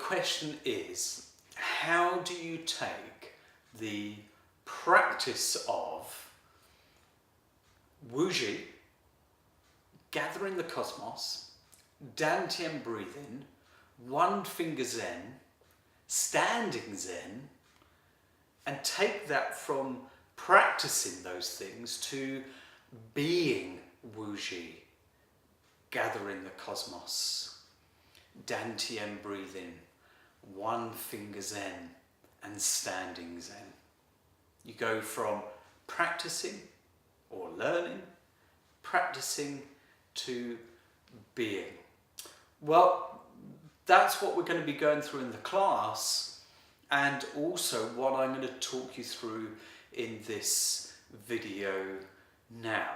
question is, how do you take the practice of Wuji, gathering the cosmos, Dantian breathing, one finger Zen, standing Zen, and take that from practicing those things to being Wuji, gathering the cosmos, Dantian breathing, one finger Zen, and standing Zen. You go from practicing or learning, practicing to being. Well, that's what we're going to be going through in the class, and also what I'm going to talk you through in this video now.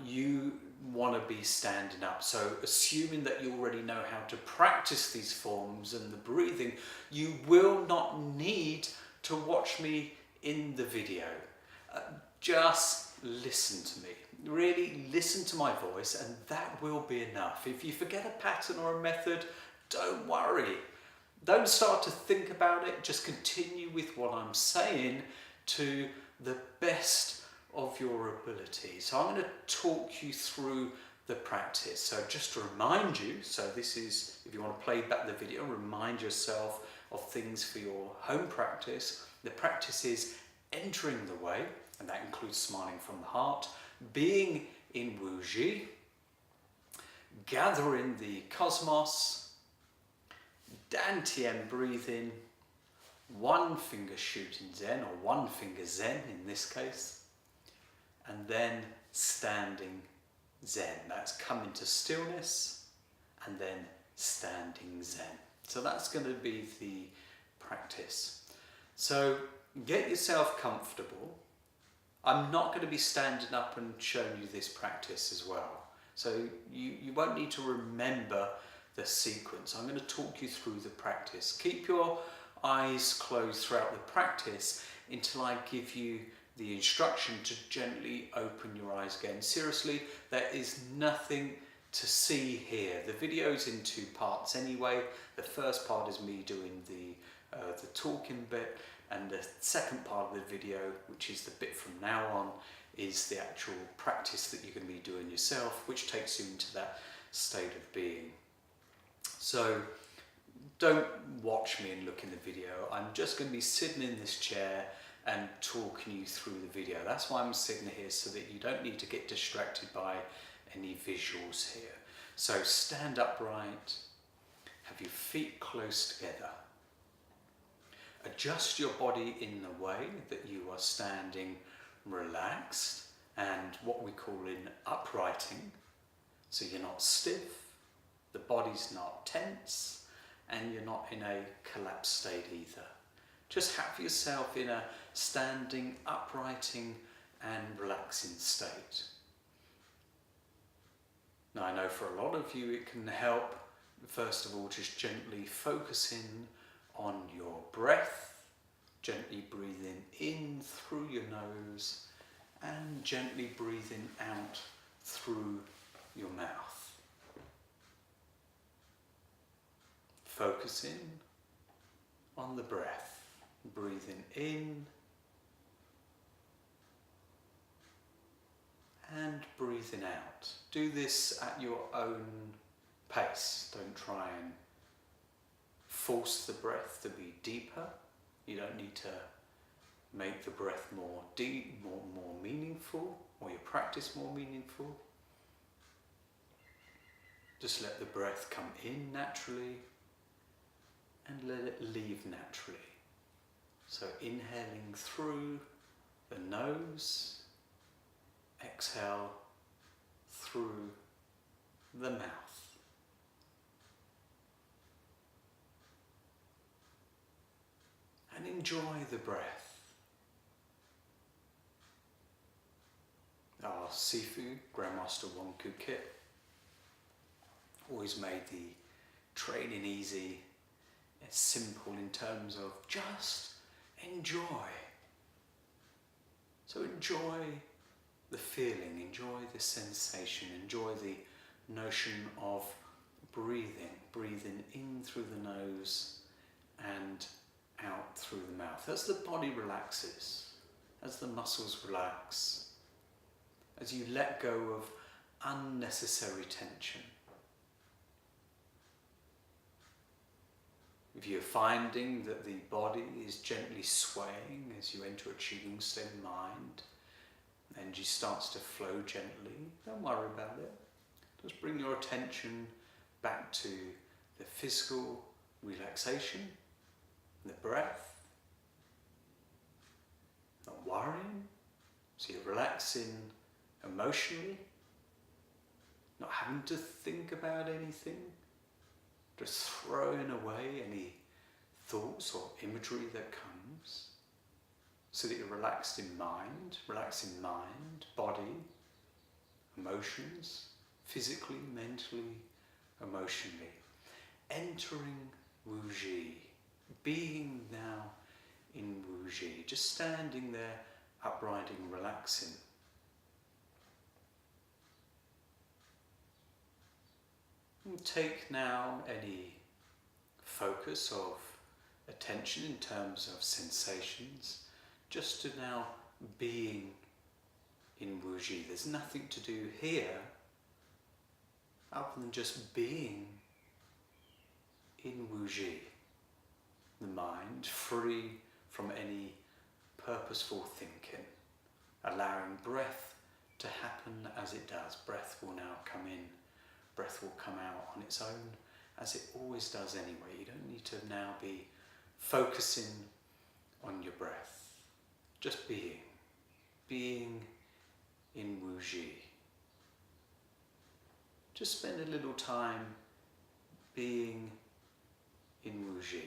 You want to be standing up, so assuming that you already know how to practice these forms and the breathing, you will not need to watch me in the video. Just listen to me. Really listen to my voice, and that will be enough. If you forget a pattern or a method, don't worry. Don't start to think about it. Just continue with what I'm saying to the best of your ability. So I'm going to talk you through the practice. So just to remind you, so this is, if you want to play back the video, remind yourself of things for your home practice. The practice is entering the way, and that includes smiling from the heart, being in Wuji, gathering the cosmos, Dantian breathing, one finger shooting Zen, or one finger Zen in this case, and then standing Zen. That's coming to stillness and then standing Zen. So that's going to be the practice. So get yourself comfortable. I'm not going to be standing up and showing you this practice as well. So you won't need to remember the sequence. I'm going to talk you through the practice. Keep your eyes closed throughout the practice until I give you the instruction to gently open your eyes again. Seriously, there is nothing to see here. The video's in two parts anyway. The first part is me doing the talking bit, and the second part of the video, which is the bit from now on, is the actual practice that you're going to be doing yourself, which takes you into that state of being. So don't watch me and look in the video. I'm just going to be sitting in this chair and talking you through the video. That's why I'm sitting here, so that you don't need to get distracted by any visuals here. So stand upright, have your feet close together. Adjust your body in the way that you are standing relaxed and what we call in uprighting. So you're not stiff, the body's not tense, and you're not in a collapsed state either. Just have yourself in a standing, uprighting and relaxing state. Now I know for a lot of you it can help, first of all, just gently focusing on your breath, gently breathing in through your nose and gently breathing out through your mouth. Focusing on the breath, breathing in and breathing out. Do this at your own pace. Don't try and force the breath to be deeper. You don't need to make the breath more deep, more meaningful, or your practice more meaningful. Just let the breath come in naturally and let it leave naturally. So inhaling through the nose, exhale through the mouth. And enjoy the breath. Our Sifu, Grandmaster Wong-Koo Kit, always made the training easy and simple in terms of just enjoy. So enjoy the feeling, enjoy the sensation, enjoy the notion of breathing in through the nose and out through the mouth. As the body relaxes, as the muscles relax, as you let go of unnecessary tension. If you're finding that the body is gently swaying as you enter a Qigong state of mind, energy starts to flow gently, don't worry about it. Just bring your attention back to the physical relaxation, the breath, not worrying. So you're relaxing emotionally, not having to think about anything, just throwing away any thoughts or imagery that comes, so that you're relaxed in mind, body, emotions, physically, mentally, emotionally. Entering Wuji, being now in Wuji, just standing there, upright and relaxing. And take now any focus of attention in terms of sensations, just to now being in Wuji. There's nothing to do here other than just being in Wuji. The mind free from any purposeful thinking, allowing breath to happen as it does. Breath will now come in, breath will come out on its own, as it always does anyway. You don't need to now be focusing on your breath, just being in Wuji. Just spend a little time being in Wuji.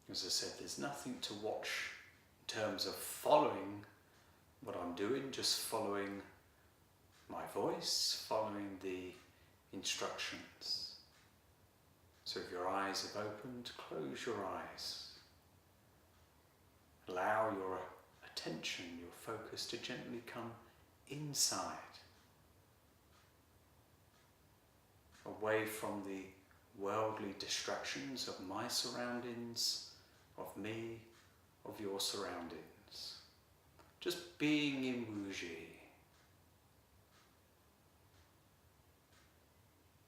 As I said, there's nothing to watch in terms of following what I'm doing, just following my voice, following the instructions. So if your eyes have opened, close your eyes. Allow your attention, your focus to gently come inside, away from the worldly distractions of my surroundings, of me, of your surroundings. Just being in Wuji.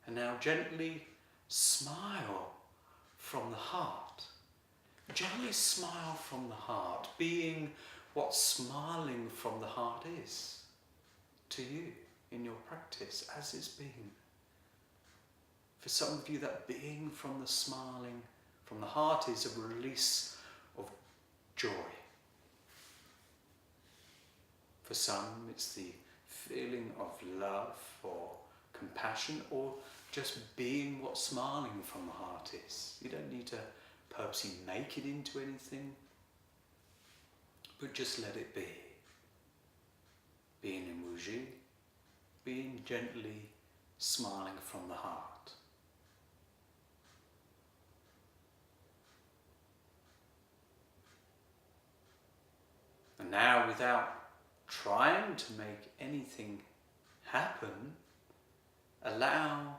And now gently smile from the heart. Gently smile from the heart, being what smiling from the heart is to you in your practice, as it's been. For some of you, that being from the smiling from the heart is a release of joy. For some, it's the feeling of love or compassion, or just being what smiling from the heart is. You don't need to purposely make it into anything, but just let it be. Being in Wuji, being gently smiling from the heart. And now, without trying to make anything happen, allow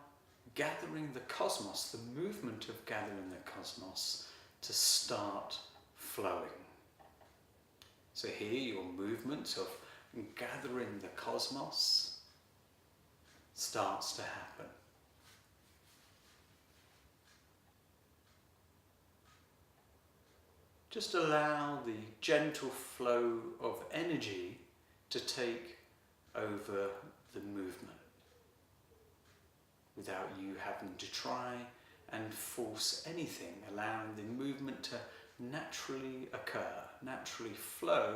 gathering the cosmos, the movement of gathering the cosmos, to start flowing. So here your movement of gathering the cosmos starts to happen. Just allow the gentle flow of energy to take over the movement, without you having to try and force anything, allowing the movement to naturally occur, naturally flow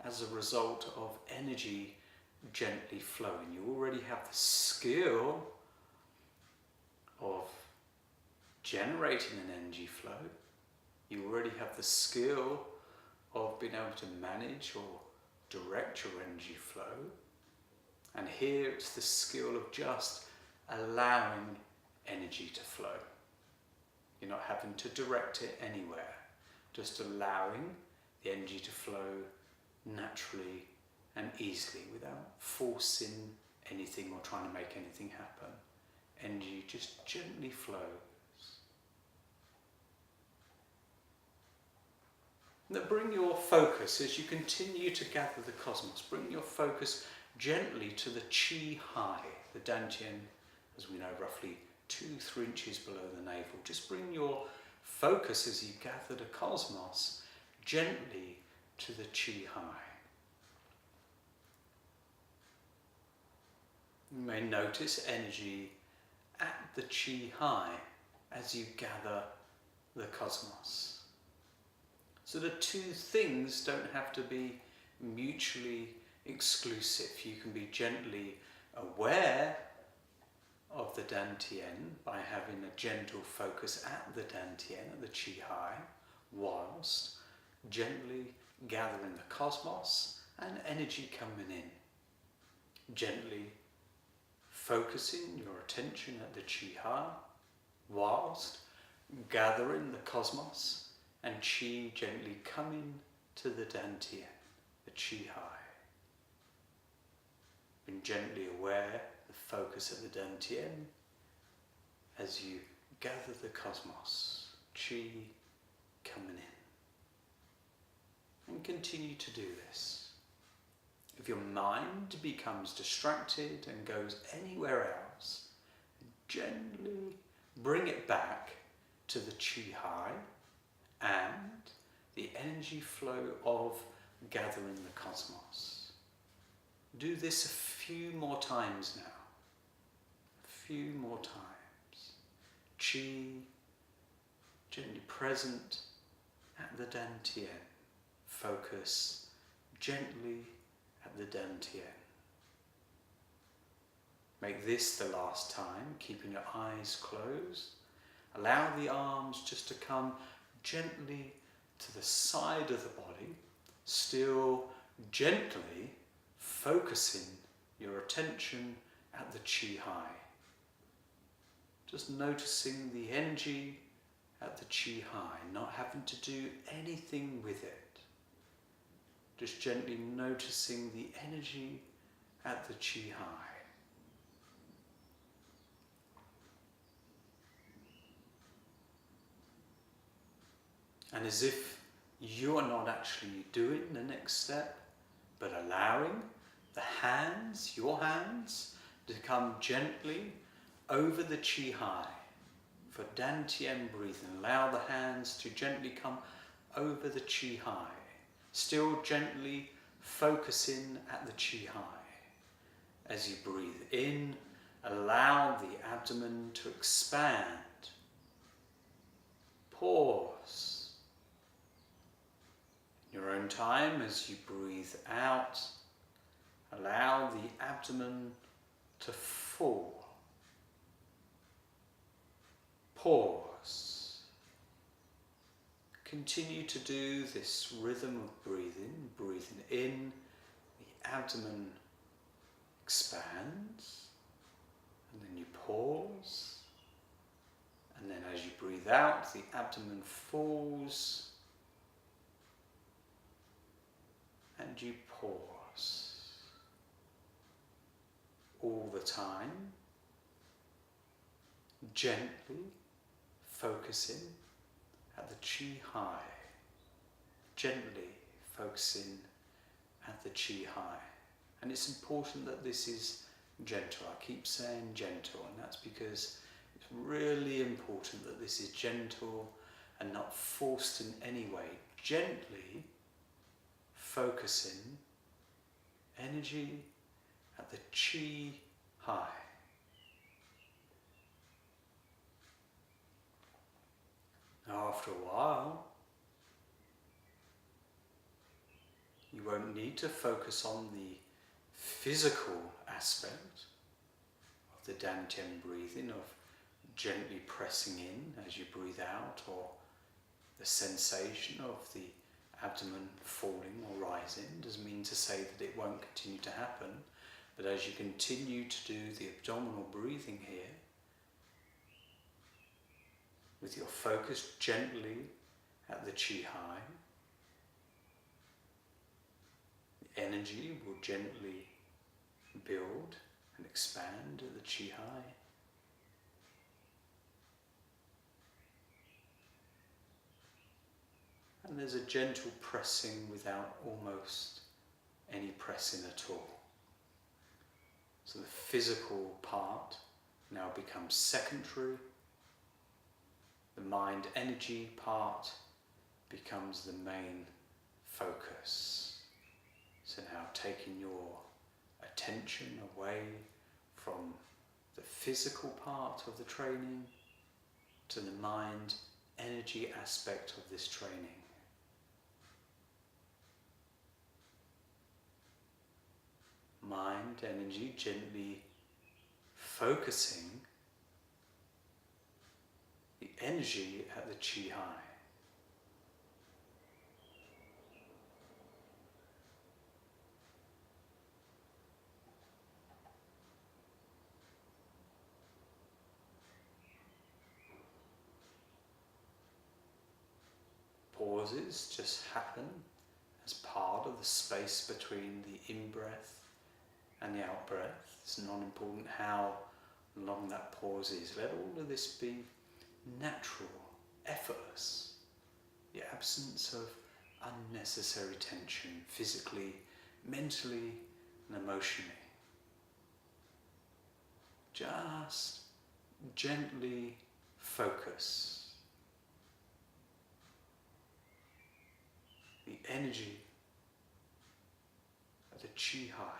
as a result of energy gently flowing. You already have the skill of generating an energy flow. You already have the skill of being able to manage or direct your energy flow. And here it's the skill of just allowing energy to flow. You're not having to direct it anywhere, just allowing the energy to flow naturally and easily without forcing anything or trying to make anything happen. Energy just gently flows. Now bring your focus, as you continue to gather the cosmos, bring your focus gently to the Qi high, the Dantian, as we know, roughly 2-3 inches below the navel. Just bring your focus as you gather the cosmos gently to the Qi high. You may notice energy at the Qi high as you gather the cosmos. So the two things don't have to be mutually exclusive. You can be gently aware of the Dantian by having a gentle focus at the Dantian, at the Qi high, whilst gently gathering the cosmos and energy coming in. Gently focusing your attention at the Qi high, whilst gathering the cosmos and Qi gently coming to the Dantian, the Qi high. Being gently aware, the focus at the Dantian as you gather the cosmos, Qi coming in. And continue to do this. If your mind becomes distracted and goes anywhere else, gently bring it back to the Qi high and the energy flow of gathering the cosmos. Do this a few more times now. A few more times. Qi gently present at the Dantian. Focus gently at the Dantian. Make this the last time, keeping your eyes closed. Allow the arms just to come gently to the side of the body, still gently focusing your attention at the Qi high. Just noticing the energy at the Qi high, not having to do anything with it. Just gently noticing the energy at the Qi high. And as if you are not actually doing the next step, but allowing the hands, your hands, to come gently over the Qi high. For Dantian breathing, allow the hands to gently come over the Qi high. Still gently focusing at the Qi high. As you breathe in, allow the abdomen to expand. Pause. Your own time, as you breathe out, allow the abdomen to fall. Pause. Continue to do this rhythm of breathing. Breathing in, the abdomen expands, and then you pause. And then as you breathe out, the abdomen falls. And you pause. All the time, gently focusing at the Qi high. Gently focusing at the Qi high. And it's important that this is gentle. I keep saying gentle, and that's because it's really important that this is gentle and not forced in any way. Gently focusing energy at the Qi high. Now after a while, you won't need to focus on the physical aspect of the Dantian breathing, of gently pressing in as you breathe out, or the sensation of the abdomen falling or rising. Doesn't mean to say that it won't continue to happen, but as you continue to do the abdominal breathing here, with your focus gently at the Qi high, energy will gently build and expand at the chi hai. And there's a gentle pressing without almost any pressing at all. So the physical part now becomes secondary. The mind energy part becomes the main focus. So now taking your attention away from the physical part of the training to the mind energy aspect of this training. Mind energy gently focusing the energy at the chi hai. Pauses just happen as part of the space between the in-breath and the out-breath. It's not important how long that pause is. Let all of this be natural, effortless. The absence of unnecessary tension, physically, mentally and emotionally. Just gently focus the energy of the chi hai.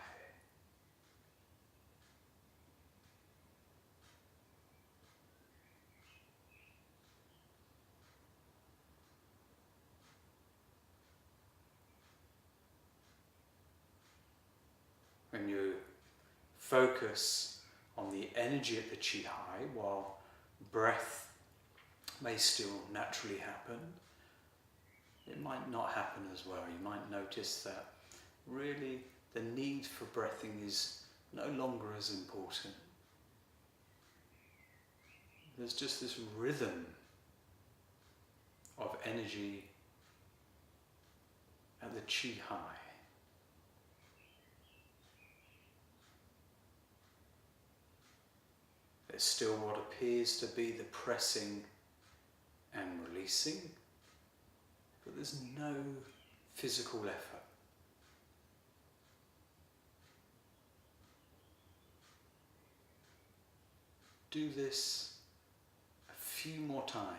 When you focus on the energy at the chi hai, while breath may still naturally happen, it might not happen as well. You might notice that really the need for breathing is no longer as important. There's just this rhythm of energy at the chi hai. There's still what appears to be the pressing and releasing, but there's no physical effort. Do this a few more times.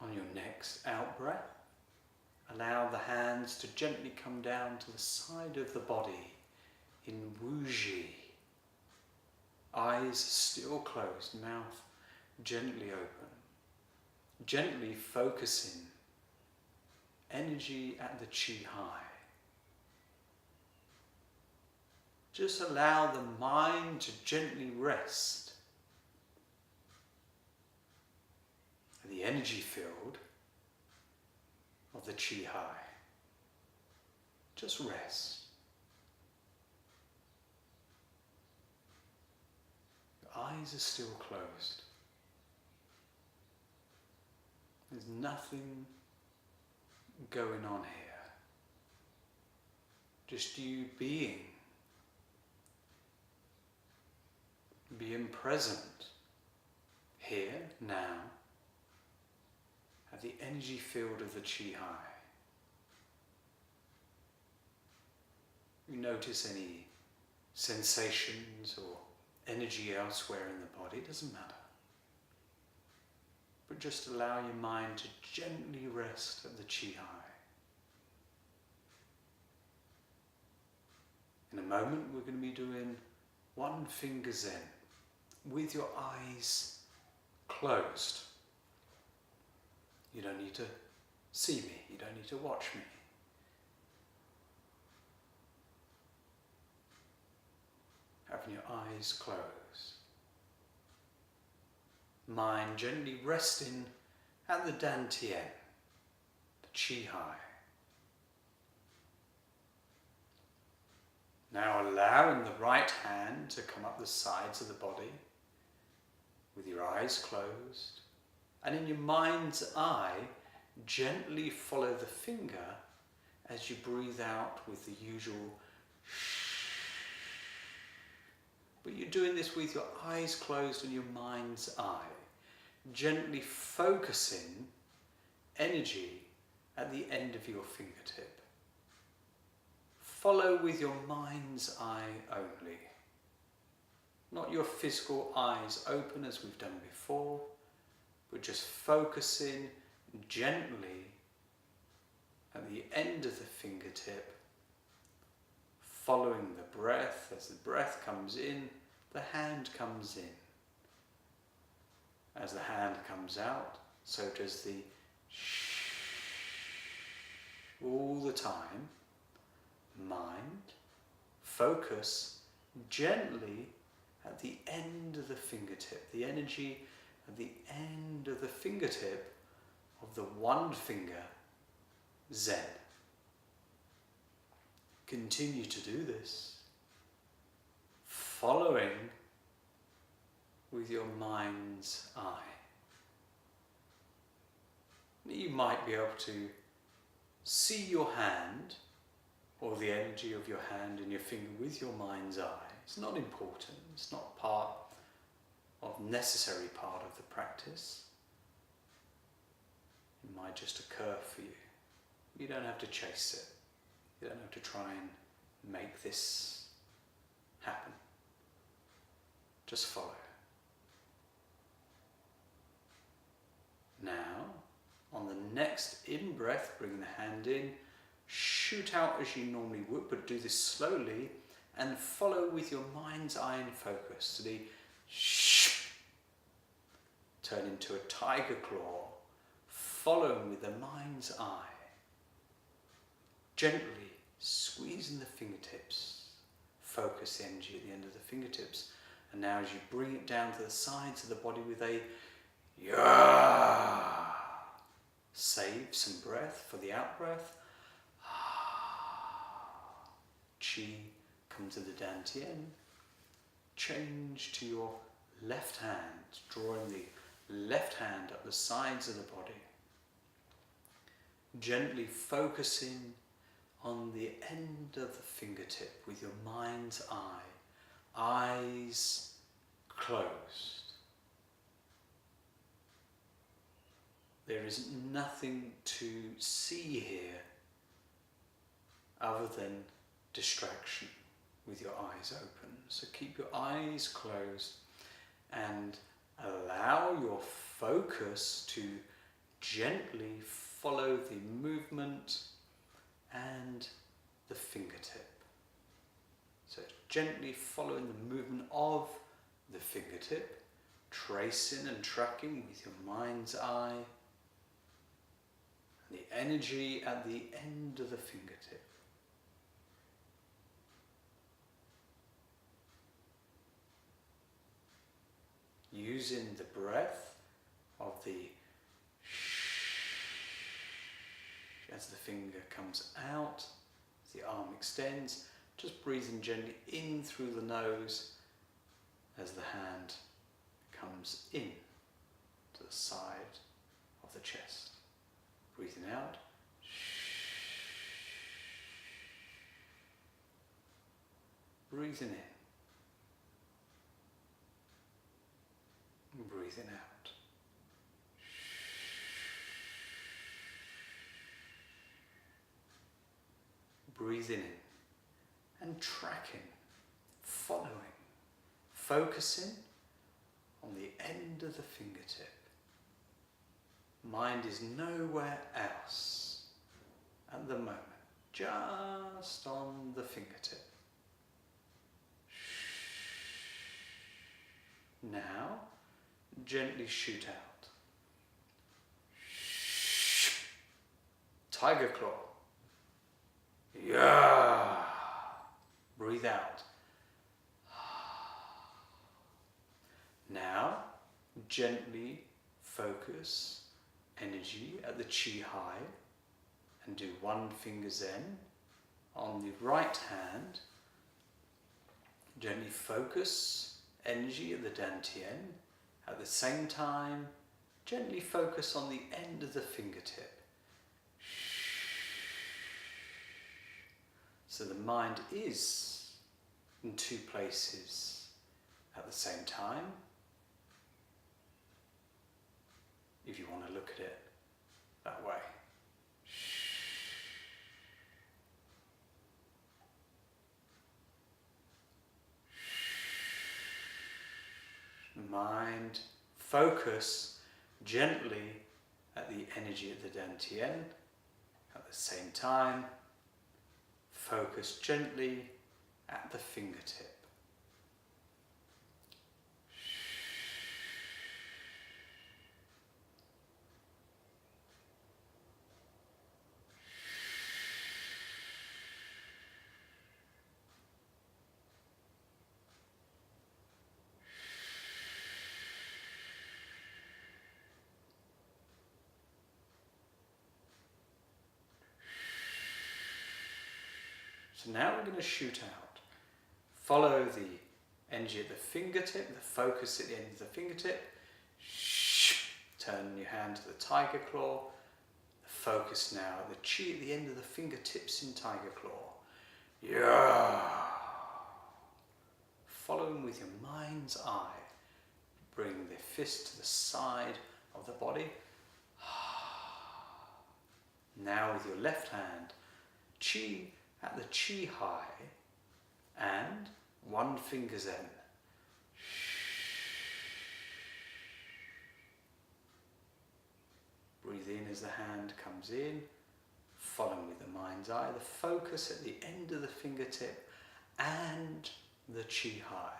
On your next out breath, allow the hands to gently come down to the side of the body in Wu Ji. Eyes still closed, mouth gently open. Gently focusing energy at the chi hai. Just allow the mind to gently rest. The energy field of the chi hai. Just rest. Your eyes are still closed. There's nothing going on here. Just you being present here, now, at the energy field of the chi hai. You notice any sensations or energy elsewhere in the body, it doesn't matter. But just allow your mind to gently rest at the chi hai. In a moment we're going to be doing one finger Zen with your eyes closed. You don't need to see me, you don't need to watch me. Having your eyes closed. Mind gently resting at the Dantian, the Chi Hai. Now allowing the right hand to come up the sides of the body with your eyes closed, and in your mind's eye gently follow the finger as you breathe out with the usual but you're doing this with your eyes closed and your mind's eye, gently focusing energy at the end of your fingertip. Follow with your mind's eye only, not your physical eyes open as we've done before, but just focusing gently at the end of the fingertip, following the breath. As the breath comes in, the hand comes in. As the hand comes out, so does the all the time. Mind, focus gently at the end of the fingertip, the energy at the end of the fingertip of the one finger, Zen. Continue to do this, following with your mind's eye. You might be able to see your hand or the energy of your hand and your finger with your mind's eye. It's not important, it's not part of necessary part of the practice. It might just occur for you. You don't have to chase it. You don't have to try and make this happen. Just follow. Now, on the next in-breath, bring the hand in, shoot out as you normally would, but do this slowly and follow with your mind's eye in focus. So the turn into a tiger claw, following with the mind's eye. Gently squeezing the fingertips, focus the energy at the end of the fingertips, and now as you bring it down to the sides of the body with a yeah, save some breath for the out breath. Chi, come to the Dantian, change to your left hand, drawing the left hand up the sides of the body, gently focusing on the end of the fingertip with your mind's eye, eyes closed. There is nothing to see here other than distraction with your eyes open. So keep your eyes closed and allow your focus to gently follow the movement and the fingertip. So gently following the movement of the fingertip, tracing and tracking with your mind's eye, and the energy at the end of the fingertip. Using the breath of the as the finger comes out, as the arm extends, just breathing gently in through the nose as the hand comes in to the side of the chest. Breathing out. Breathing in. Breathing out. Breathing in and tracking, following, focusing on the end of the fingertip. Mind is nowhere else at the moment, just on the fingertip. Now, gently shoot out. Tiger claw. Yeah. Breathe out. Now, gently focus energy at the chi high and do one finger Zen. On the right hand, gently focus energy at the Dantian. At the same time, gently focus on the end of the fingertip. So the mind is in two places at the same time, if you want to look at it that way. Mind, focus gently at the energy of the Dantian. At the same time, focus gently at the fingertip. So now we're going to shoot out. Follow the energy at the fingertip, the focus at the end of the fingertip. Turn your hand to the tiger claw. The focus now at the chi at the end of the fingertips in tiger claw. Yeah. Following with your mind's eye. Bring the fist to the side of the body. Now with your left hand, chi at the chi high and one finger Zen. Breathe in as the hand comes in, following with the mind's eye, the focus at the end of the fingertip and the chi high.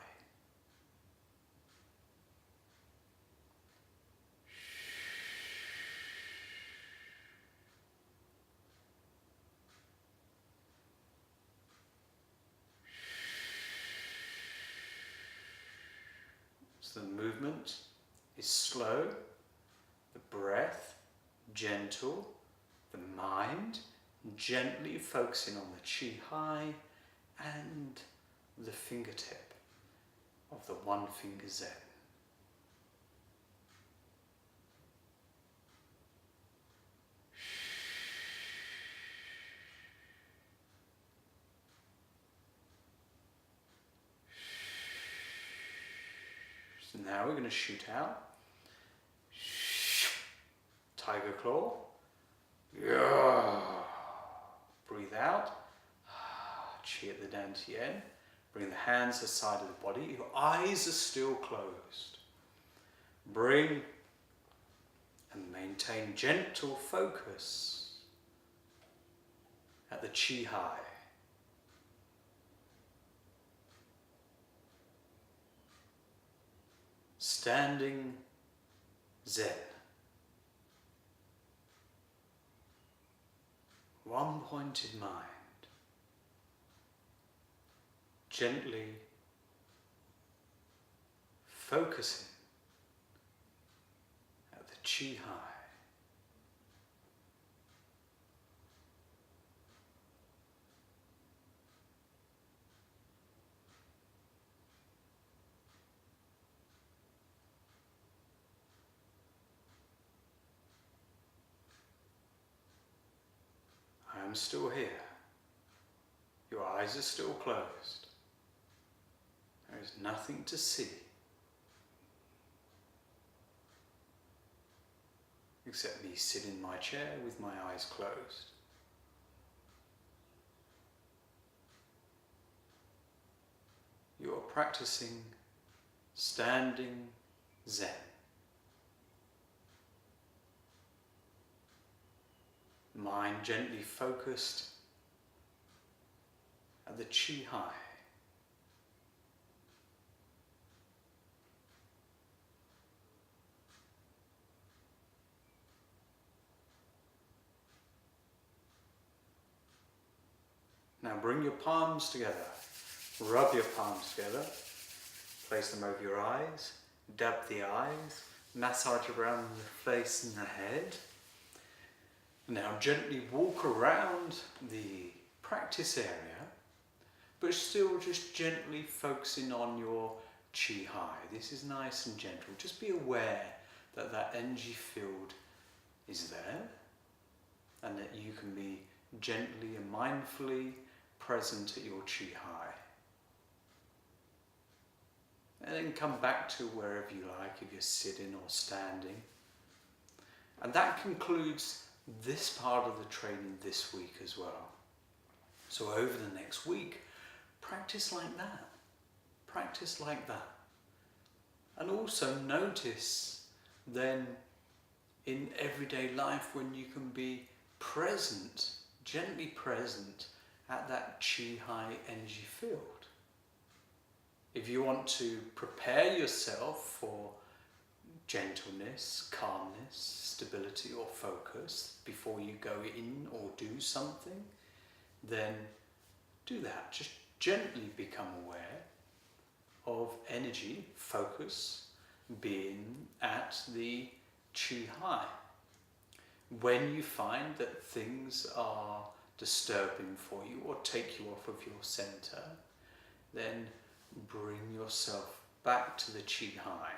So the movement is slow, the breath gentle, the mind gently focusing on the chi high and the fingertip of the one finger Zen. So now we're going to shoot out. Tiger claw. Yeah. Breathe out. Chi at the Dantian. Bring the hands to the side of the body. Your eyes are still closed. Bring and maintain gentle focus at the chi high. Standing Zen. One-pointed mind. Gently focusing at the chi high. I am still here. Your eyes are still closed. There is nothing to see except me sit in my chair with my eyes closed. You are practicing standing Zen. Mind gently focused at the chi high. Now bring your palms together. Rub your palms together. Place them over your eyes. Dab the eyes. massage around the face and the head. Now gently walk around the practice area, but still just gently focusing on your Qi Hai. This is nice and gentle. Just be aware that that energy field is there and that you can be gently and mindfully present at your Qi Hai. And then come back to wherever you like, if you're sitting or standing. And that concludes this part of the training this week as well. So over the next week, practice like that. Practice like that. And also notice then in everyday life when you can be present, gently present at that Qi Hai energy field. If you want to prepare yourself for gentleness, calmness, stability or focus before you go in or do something, then do that. Just gently become aware of energy, focus, being at the Qi Hai. When you find that things are disturbing for you or take you off of your center, then bring yourself back to the Qi Hai.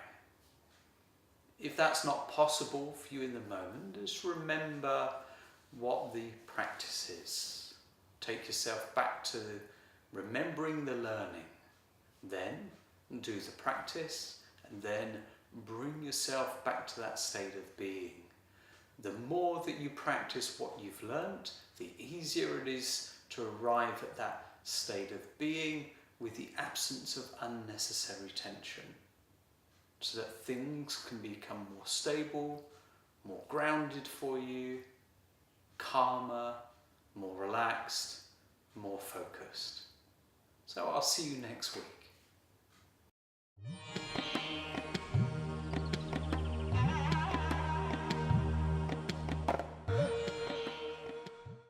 If that's not possible for you in the moment, just remember what the practice is. Take yourself back to remembering the learning, then do the practice, and then bring yourself back to that state of being. The more that you practice what you've learnt, the easier it is to arrive at that state of being with the absence of unnecessary tension, so that things can become more stable, more grounded for you, calmer, more relaxed, more focused. So I'll see you next week.